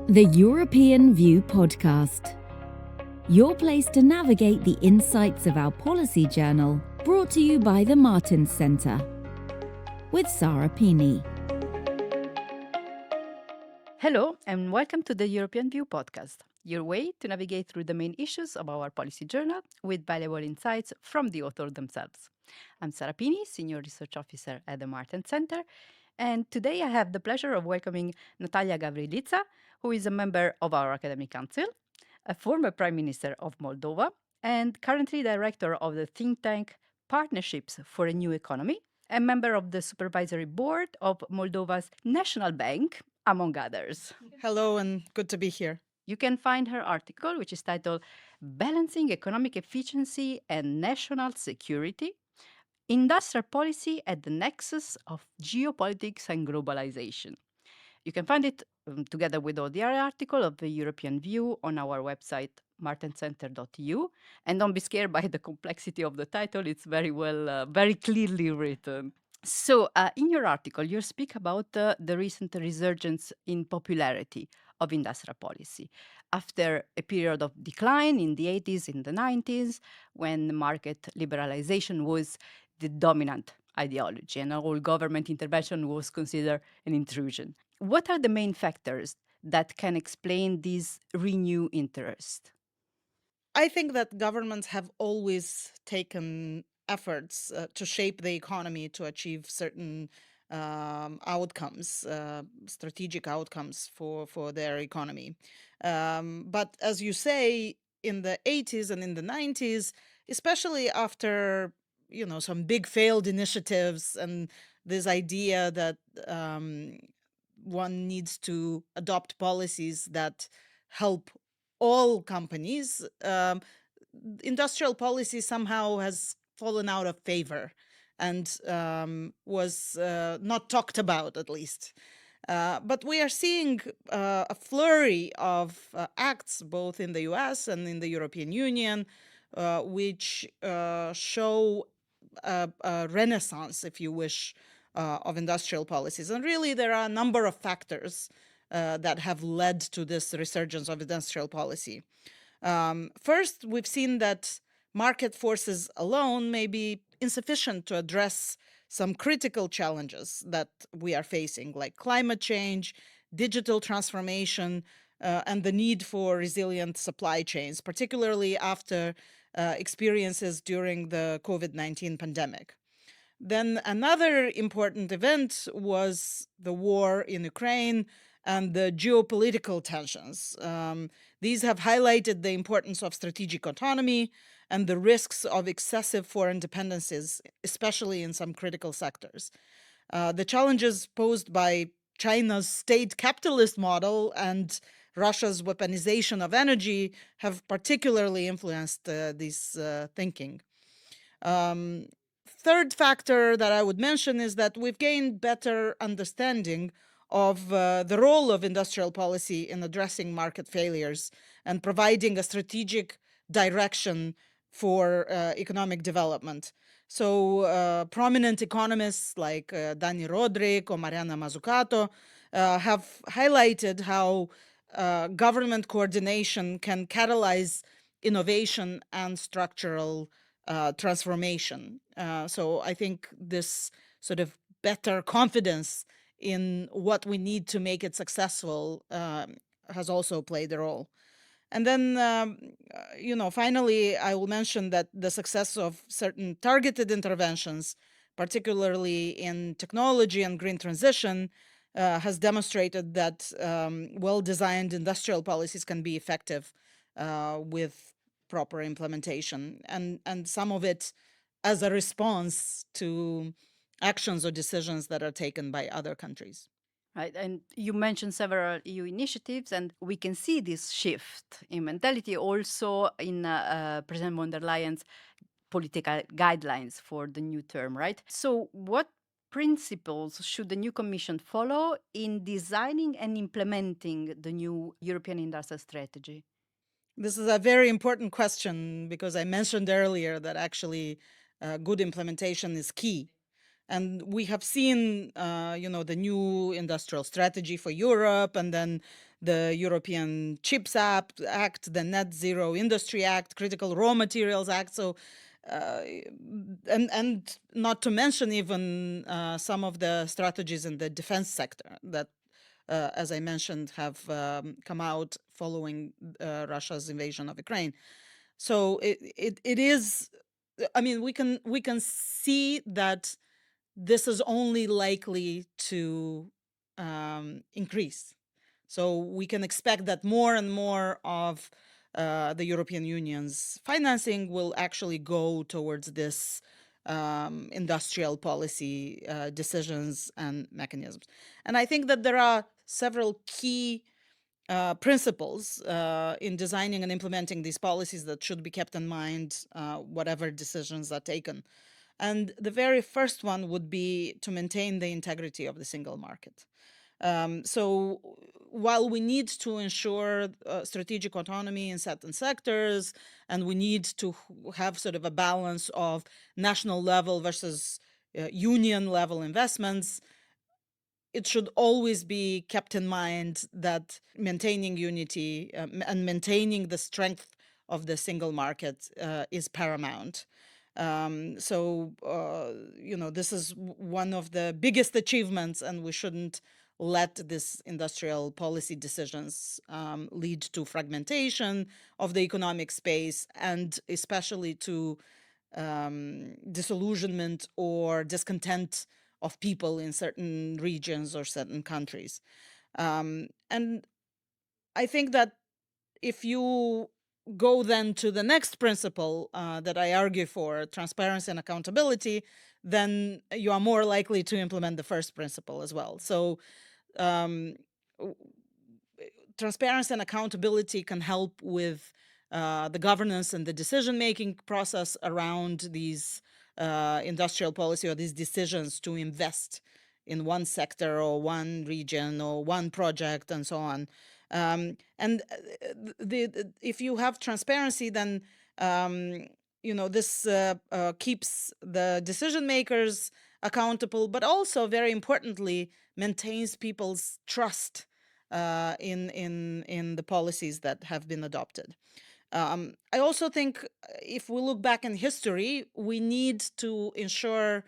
The European View Podcast. Your place to navigate the insights of our policy journal, brought to you by the Martens Centre. With Sara Pini. Hello, and welcome to the European View Podcast, your way to navigate through the main issues of our policy journal with valuable insights from the authors themselves. I'm Sara Pini, Senior Research Officer at the Martens Centre, and today I have the pleasure of welcoming Natalia Gavrilița, who is a member of our Academic Council, a former Prime Minister of Moldova, and currently Director of the think tank Partnerships for a New Economy, a member of the Supervisory Board of Moldova's National Bank, among others. Hello, and good to be here. You can find her article, which is titled Balancing Economic Efficiency and National Security, Industrial Policy at the Nexus of Geopolitics and Globalisation. You can find it together with all the other article of the European View on our website, martencenter.eu. And don't be scared by the complexity of the title. It's very well, very clearly written. So in your article, you speak about the recent resurgence in popularity of industrial policy after a period of decline in the 80s, in the 90s, when market liberalization was the dominant ideology and all government intervention was considered an intrusion. What are the main factors that can explain this renewed interest? I think that governments have always taken efforts to shape the economy to achieve certain outcomes, strategic outcomes for their economy. But as you say, in the 80s and in the 90s, especially after some big failed initiatives and this idea that one needs to adopt policies that help all companies, industrial policy somehow has fallen out of favor and was not talked about, at least. But we are seeing a flurry of acts, both in the US and in the European Union, which show a renaissance, if you wish, of industrial policies. And really, there are a number of factors that have led to this resurgence of industrial policy. First, we've seen that market forces alone may be insufficient to address some critical challenges that we are facing, like climate change, digital transformation, and the need for resilient supply chains, particularly after experiences during the COVID-19 pandemic. Then another important event was the war in Ukraine and the geopolitical tensions. These have highlighted the importance of strategic autonomy and the risks of excessive foreign dependencies, especially in some critical sectors. The challenges posed by China's state capitalist model and Russia's weaponization of energy have particularly influenced this thinking. Third factor that I would mention is that we've gained better understanding of the role of industrial policy in addressing market failures and providing a strategic direction for economic development. So prominent economists like Dani Rodrik or Mariana Mazzucato have highlighted how government coordination can catalyze innovation and structural transformation. So I think this sort of better confidence in what we need to make it successful has also played a role. And then, finally, I will mention that the success of certain targeted interventions, particularly in technology and green transition, has demonstrated that well-designed industrial policies can be effective with proper implementation, and some of it as a response to actions or decisions that are taken by other countries. Right, and you mentioned several EU initiatives, and we can see this shift in mentality also in President von der Leyen's political guidelines for the new term, right? So what principles should the new Commission follow in designing and implementing the new European industrial strategy? This is a very important question because I mentioned earlier that actually good implementation is key. And we have seen, the new industrial strategy for Europe, and then the European Chips Act, the Net Zero Industry Act, Critical Raw Materials Act. So, and not to mention even some of the strategies in the defense sector that, as I mentioned, have come out following Russia's invasion of Ukraine. So it is. I mean, we can see that this is only likely to increase. So we can expect that more and more of the European Union's financing will actually go towards this industrial policy decisions and mechanisms. And I think that there are several key principles in designing and implementing these policies that should be kept in mind, whatever decisions are taken. And the very first one would be to maintain the integrity of the single market. So while we need to ensure strategic autonomy in certain sectors, and we need to have sort of a balance of national level versus union level investments, it should always be kept in mind that maintaining unity and maintaining the strength of the single market is paramount. This is one of the biggest achievements, and we shouldn't let this industrial policy decisions lead to fragmentation of the economic space, and especially to disillusionment or discontent of people in certain regions or certain countries. And I think that if you go then to the next principle that I argue for, transparency and accountability, then you are more likely to implement the first principle as well. So um, transparency and accountability can help with the governance and the decision-making process around these industrial policy or these decisions to invest in one sector or one region or one project and so on. If you have transparency, then this keeps the decision makers accountable, but also very importantly maintains people's trust in the policies that have been adopted. I also think if we look back in history, we need to ensure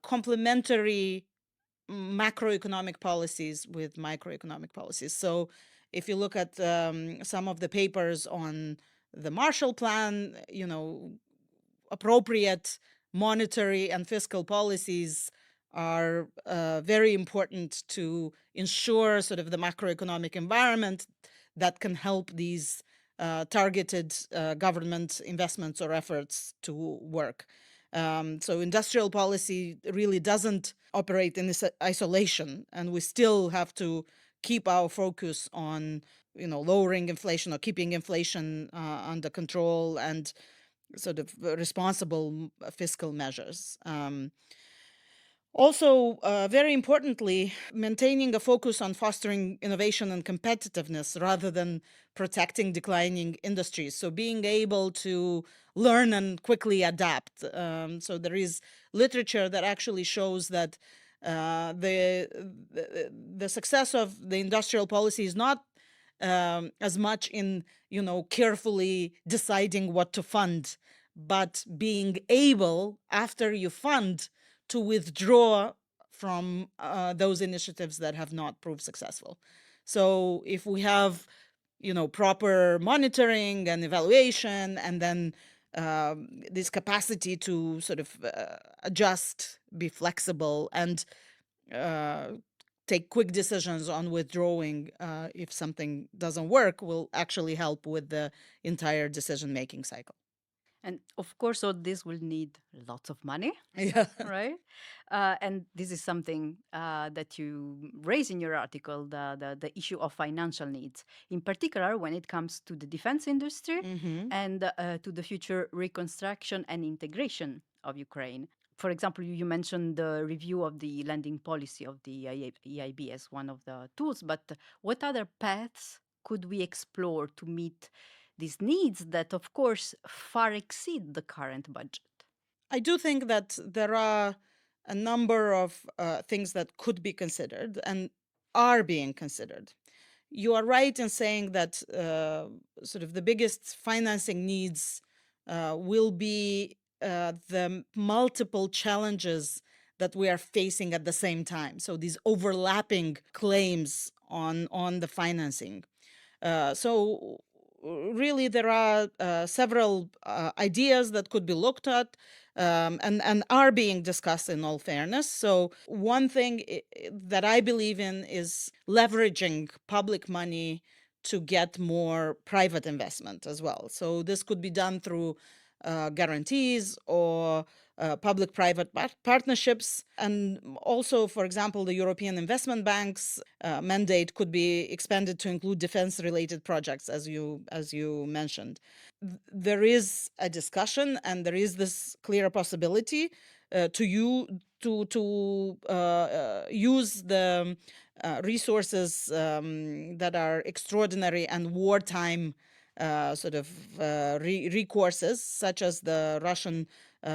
complementary macroeconomic policies with microeconomic policies. So if you look at some of the papers on the Marshall Plan, appropriate monetary and fiscal policies are very important to ensure sort of the macroeconomic environment that can help these targeted government investments or efforts to work. So industrial policy really doesn't operate in this isolation, and we still have to keep our focus on lowering inflation or keeping inflation under control and sort of responsible fiscal measures. Also, very importantly, maintaining a focus on fostering innovation and competitiveness rather than protecting declining industries. So being able to learn and quickly adapt. So there is literature that actually shows that the success of the industrial policy is not as much in carefully deciding what to fund, but being able, after you fund, to withdraw from those initiatives that have not proved successful. So if we have proper monitoring and evaluation, and then this capacity to sort of adjust, be flexible, and take quick decisions on withdrawing if something doesn't work, will actually help with the entire decision-making cycle. And of course, all this will need lots of money, Yeah. right? And this is something that you raise in your article, the issue of financial needs, in particular when it comes to the defense industry and to the future reconstruction and integration of Ukraine. For example, you mentioned the review of the lending policy of the EIB as one of the tools, but what other paths could we explore to meet these needs that, of course, far exceed the current budget? I do think that there are a number of things that could be considered and are being considered. You are right in saying that sort of the biggest financing needs will be the multiple challenges that we are facing at the same time. So these overlapping claims on the financing. So really, there are several ideas that could be looked at and are being discussed in all fairness. So one thing that I believe in is leveraging public money to get more private investment as well. So this could be done through guarantees or public-private partnerships. And also, for example, the European Investment Bank's mandate could be expanded to include defense-related projects, as you mentioned. There is a discussion, and there is this clear possibility to use the resources that are extraordinary and wartime recourses, such as the Russian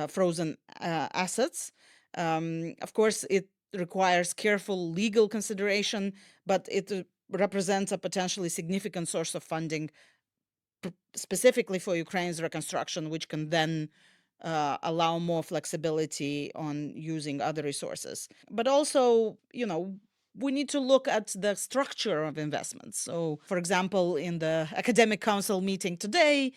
frozen assets. Of course, it requires careful legal consideration, but it represents a potentially significant source of funding specifically for Ukraine's reconstruction, which can then allow more flexibility on using other resources. But also, we need to look at the structure of investments. So, for example, in the Academic Council meeting today,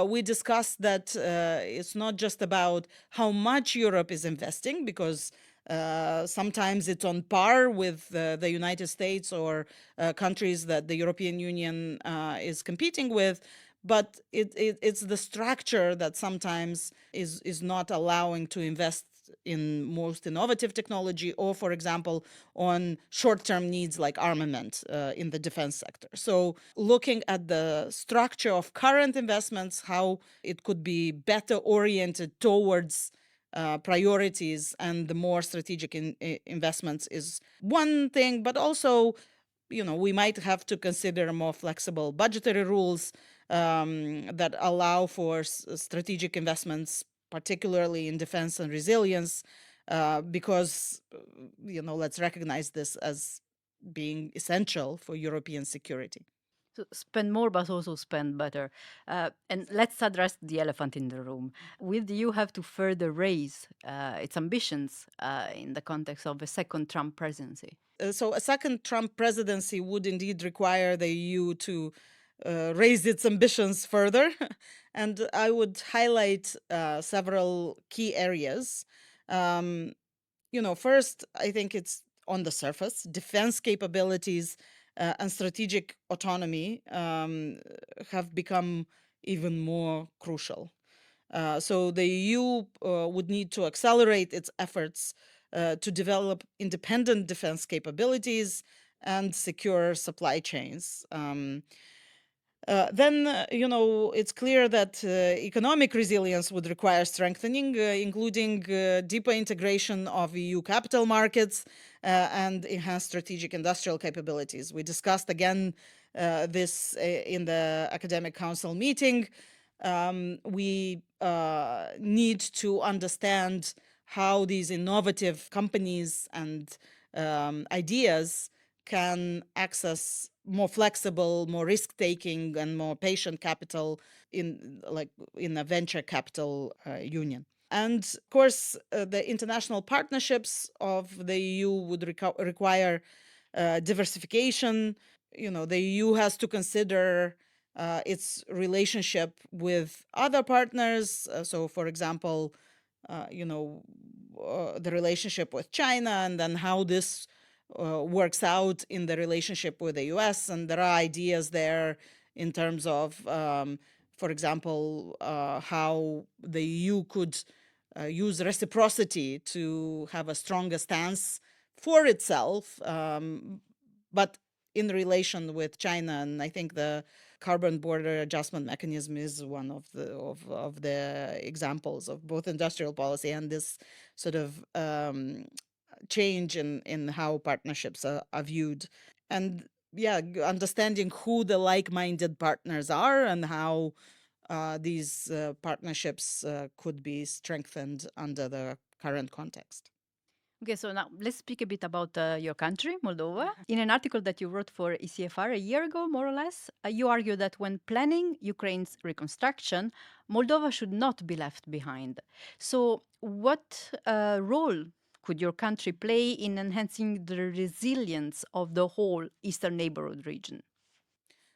we discussed that it's not just about how much Europe is investing, because sometimes it's on par with the United States or countries that the European Union is competing with, but it's the structure that sometimes is not allowing to invest in most innovative technology, or, for example, on short-term needs like armament in the defense sector. So looking at the structure of current investments, how it could be better oriented towards priorities and the more strategic investments is one thing, but also we might have to consider more flexible budgetary rules that allow for strategic investments, particularly in defense and resilience, because, let's recognize this as being essential for European security. So spend more, but also spend better. And let's address the elephant in the room. Will the EU have to further raise its ambitions in the context of a second Trump presidency? So a second Trump presidency would indeed require the EU to raise its ambitions further. And I would highlight several key areas. First, I think it's on the surface, defense capabilities and strategic autonomy have become even more crucial. So the EU would need to accelerate its efforts to develop independent defense capabilities and secure supply chains. Then, it's clear that economic resilience would require strengthening, including deeper integration of EU capital markets and enhanced strategic industrial capabilities. We discussed again this in the Academic Council meeting. We need to understand how these innovative companies and ideas can access more flexible, more risk-taking, and more patient capital in a venture capital union. And of course, the international partnerships of the EU would require diversification. The EU has to consider its relationship with other partners. So, for example, the relationship with China, and then how this works out in the relationship with the US. And there are ideas there in terms of, for example, how the EU could use reciprocity to have a stronger stance for itself, but in relation with China. And I think the carbon border adjustment mechanism is one of the examples of both industrial policy and this sort of change in how partnerships are viewed. And understanding who the like-minded partners are and how these partnerships could be strengthened under the current context. Okay, so now let's speak a bit about your country, Moldova. In an article that you wrote for ECFR a year ago, more or less, you argue that when planning Ukraine's reconstruction, Moldova should not be left behind. So, what role could your country play in enhancing the resilience of the whole Eastern neighborhood region?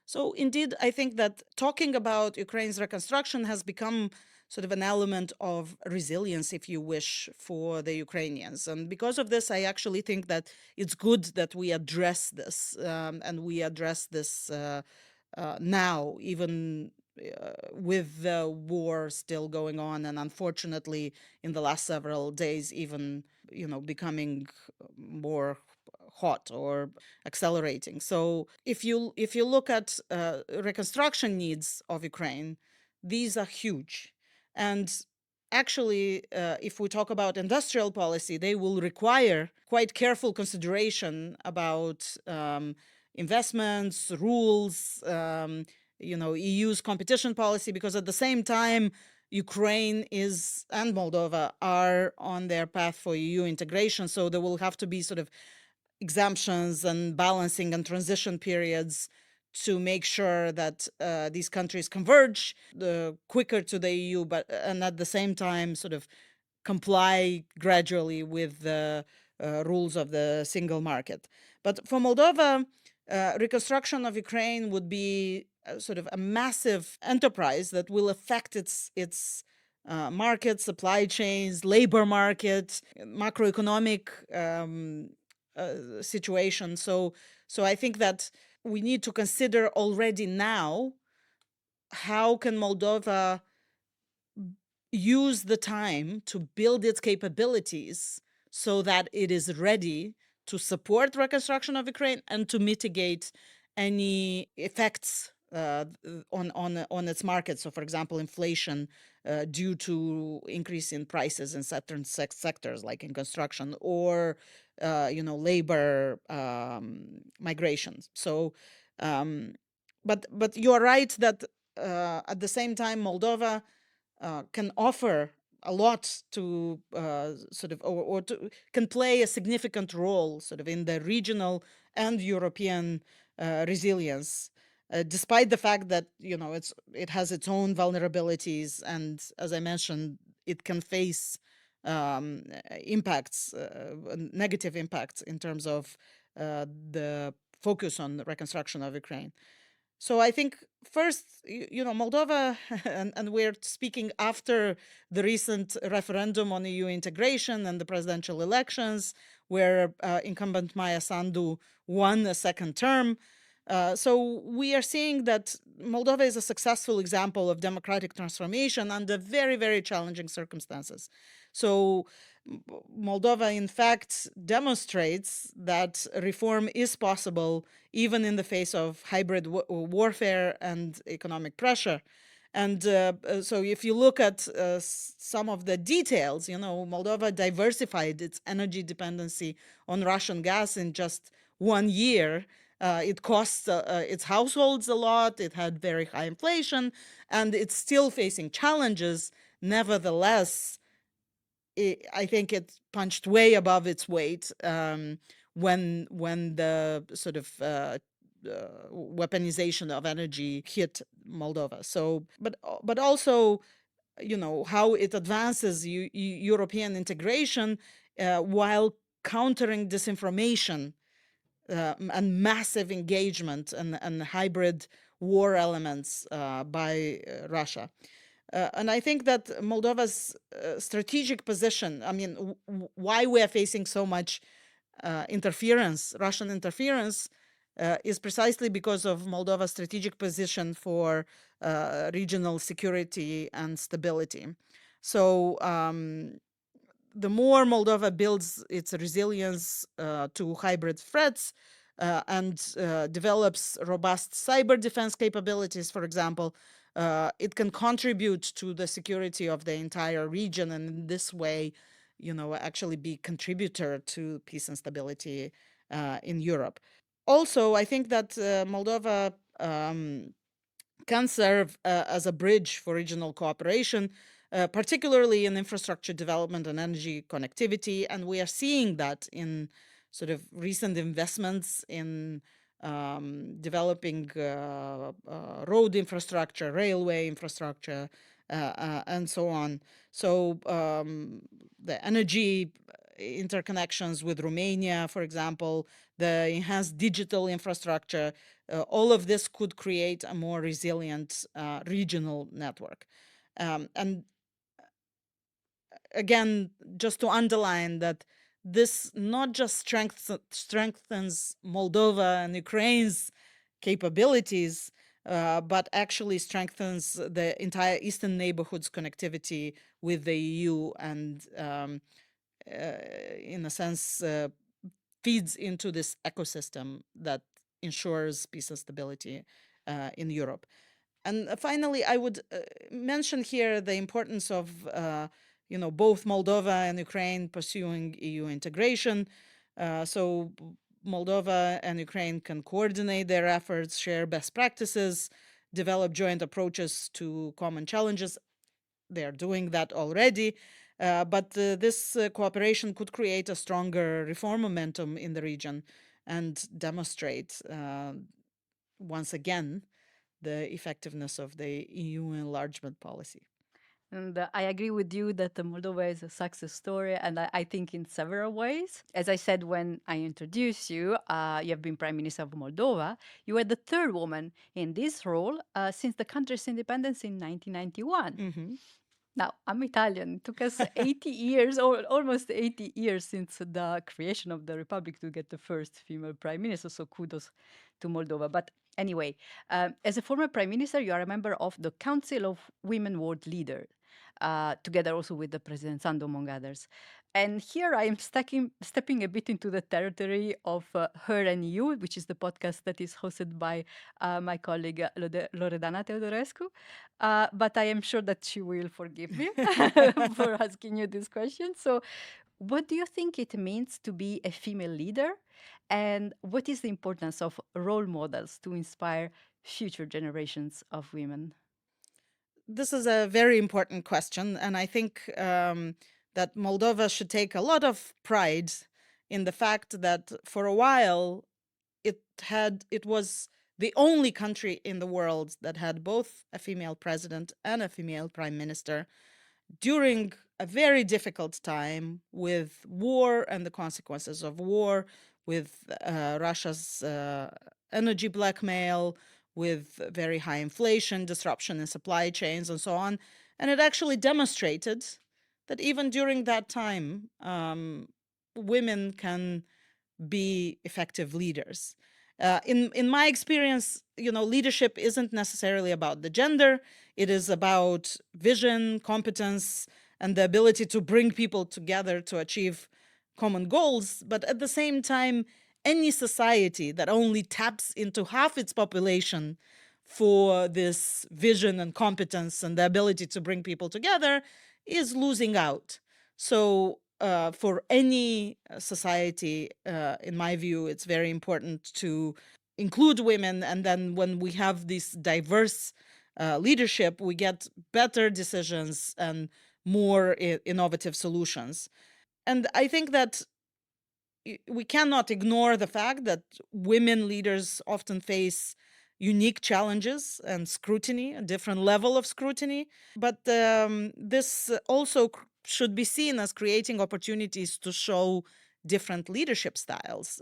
So, indeed, I think that talking about Ukraine's reconstruction has become sort of an element of resilience, if you wish, for the Ukrainians. And because of this, I actually think that it's good that we address this, and we address this now, even with the war still going on, and unfortunately, in the last several days, even becoming more hot or accelerating. So if you look at reconstruction needs of Ukraine, these are huge. And actually, if we talk about industrial policy, they will require quite careful consideration about investments, rules, EU's competition policy, because at the same time, Ukraine and Moldova are on their path for EU integration. So there will have to be sort of exemptions and balancing and transition periods to make sure that these countries converge quicker to the EU, and at the same time sort of comply gradually with the rules of the single market. But for Moldova, reconstruction of Ukraine would be sort of a massive enterprise that will affect its market, supply chains, labor market, macroeconomic situation. So I think that we need to consider already now how can Moldova use the time to build its capabilities so that it is ready to support reconstruction of Ukraine and to mitigate any effects on its market. So, for example, inflation due to increase in prices in certain sectors, like in construction, or labor migrations. So, but you are right that at the same time, Moldova can offer a lot to can play a significant role sort of in the regional and European resilience, despite the fact that it has its own vulnerabilities, and as I mentioned, it can face impacts, negative impacts in terms of the focus on the reconstruction of Ukraine. So I think first, Moldova, and we're speaking after the recent referendum on EU integration and the presidential elections, where incumbent Maya Sandu won a second term. So we are seeing that Moldova is a successful example of democratic transformation under very, very challenging circumstances. So Moldova, in fact, demonstrates that reform is possible even in the face of hybrid warfare and economic pressure. And so if you look at some of the details, Moldova diversified its energy dependency on Russian gas in just 1 year. It cost its households a lot. It had very high inflation, and it's still facing challenges. Nevertheless, I think it punched way above its weight when the sort of weaponization of energy hit Moldova. So, but also, how it advances European integration while countering disinformation and massive engagement and hybrid war elements by Russia. And I think that Moldova's strategic position, I mean, why we are facing so much interference, Russian interference, is precisely because of Moldova's strategic position for regional security and stability. So the more Moldova builds its resilience to hybrid threats and develops robust cyber defense capabilities, for example, it can contribute to the security of the entire region, and in this way, actually be contributor to peace and stability in Europe. Also, I think that Moldova can serve as a bridge for regional cooperation particularly in infrastructure development and energy connectivity. And we are seeing that in sort of recent investments in developing road infrastructure, railway infrastructure, and so on. So the energy interconnections with Romania, for example, the enhanced digital infrastructure, all of this could create a more resilient regional network. And again, just to underline that this not just strengthens Moldova and Ukraine's capabilities, but actually strengthens the entire Eastern neighborhood's connectivity with the EU and, in a sense, feeds into this ecosystem that ensures peace and stability in Europe. And finally, I would mention here the importance of both Moldova and Ukraine pursuing EU integration. So Moldova and Ukraine can coordinate their efforts, share best practices, develop joint approaches to common challenges. They are doing that already. But this cooperation could create a stronger reform momentum in the region and demonstrate once again the effectiveness of the EU enlargement policy. And I agree with you that Moldova is a success story, and I think in several ways. As I said when I introduced you, you have been Prime Minister of Moldova. You were the third woman in this role since the country's independence in 1991. Now, I'm Italian. It took us 80 years, or almost 80 years since the creation of the republic to get the first female prime minister. So kudos to Moldova. But anyway, as a former prime minister, you are a member of the Council of Women World Leaders, together also with the President Sando, among others. And here I am stepping a bit into the territory of Her and You, which is the podcast that is hosted by my colleague Loredana Teodorescu. But I am sure that she will forgive me for asking you this question. So, what do you think it means to be a female leader? And what is the importance of role models to inspire future generations of women? This is a very important question, and I think that Moldova should take a lot of pride in the fact that for a while it was the only country in the world that had both a female president and a female prime minister during a very difficult time with war and the consequences of war, with Russia's energy blackmail, with very high inflation, disruption in supply chains, and so on. And it actually demonstrated that even during that time, women can be effective leaders. In my experience, leadership isn't necessarily about the gender. It is about vision, competence, and the ability to bring people together to achieve common goals. But at the same time, any society that only taps into half its population for this vision and competence and the ability to bring people together is losing out. So for any society, in my view, it's very important to include women. And then when we have this diverse leadership, we get better decisions and more innovative solutions. And I think that we cannot ignore the fact that women leaders often face unique challenges and scrutiny, a different level of scrutiny. But this also should be seen as creating opportunities to show different leadership styles,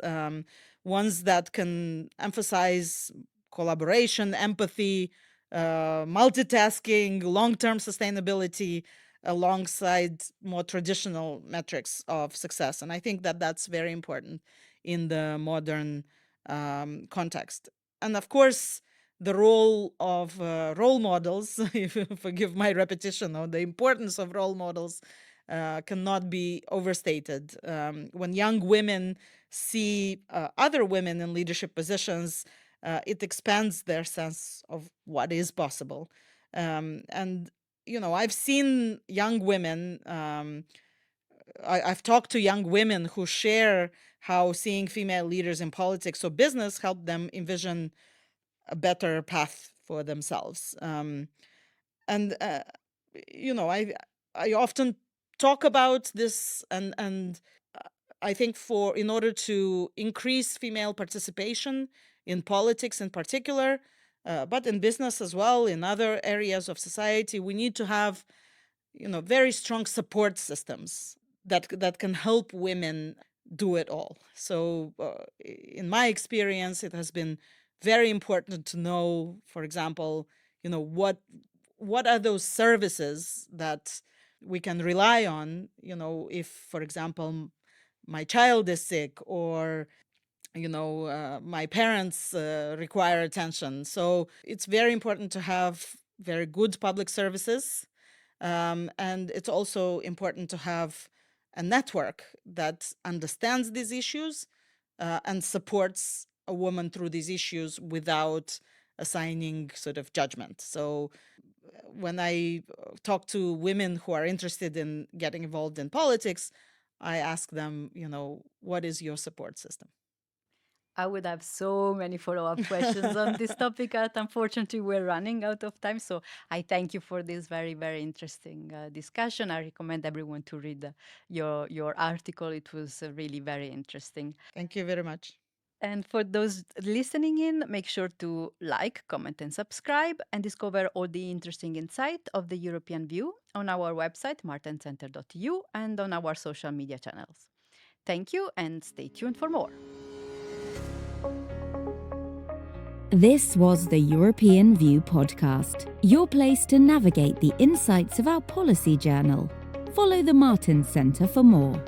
ones that can emphasize collaboration, empathy, multitasking, long-term sustainability, alongside more traditional metrics of success. And I think that that's very important in the modern context. And of course, the role of role models, if you forgive my repetition, or the importance of role models cannot be overstated. When young women see other women in leadership positions, it expands their sense of what is possible. And I've seen young women, I've talked to young women who share how seeing female leaders in politics or business helped them envision a better path for themselves. And I often talk about this, and I think in order to increase female participation in politics in particular, but in business as well, in other areas of society, we need to have very strong support systems that can help women do it all. So in my experience, it has been very important to know, for example, what are those services that we can rely on, if, for example, my child is sick, or my parents require attention. So it's very important to have very good public services, and it's also important to have a network that understands these issues and supports a woman through these issues without assigning sort of judgment. So when I talk to women who are interested in getting involved in politics, I ask them, what is your support system? I would have so many follow-up questions on this topic, but unfortunately, we're running out of time. So I thank you for this very, very interesting discussion. I recommend everyone to read your article. It was really very interesting. Thank you very much. And for those listening in, make sure to like, comment, and subscribe, and discover all the interesting insight of the European view on our website, martencenter.eu, and on our social media channels. Thank you, and stay tuned for more. This was the European View podcast, your place to navigate the insights of our policy journal. Follow the Martens Centre for more.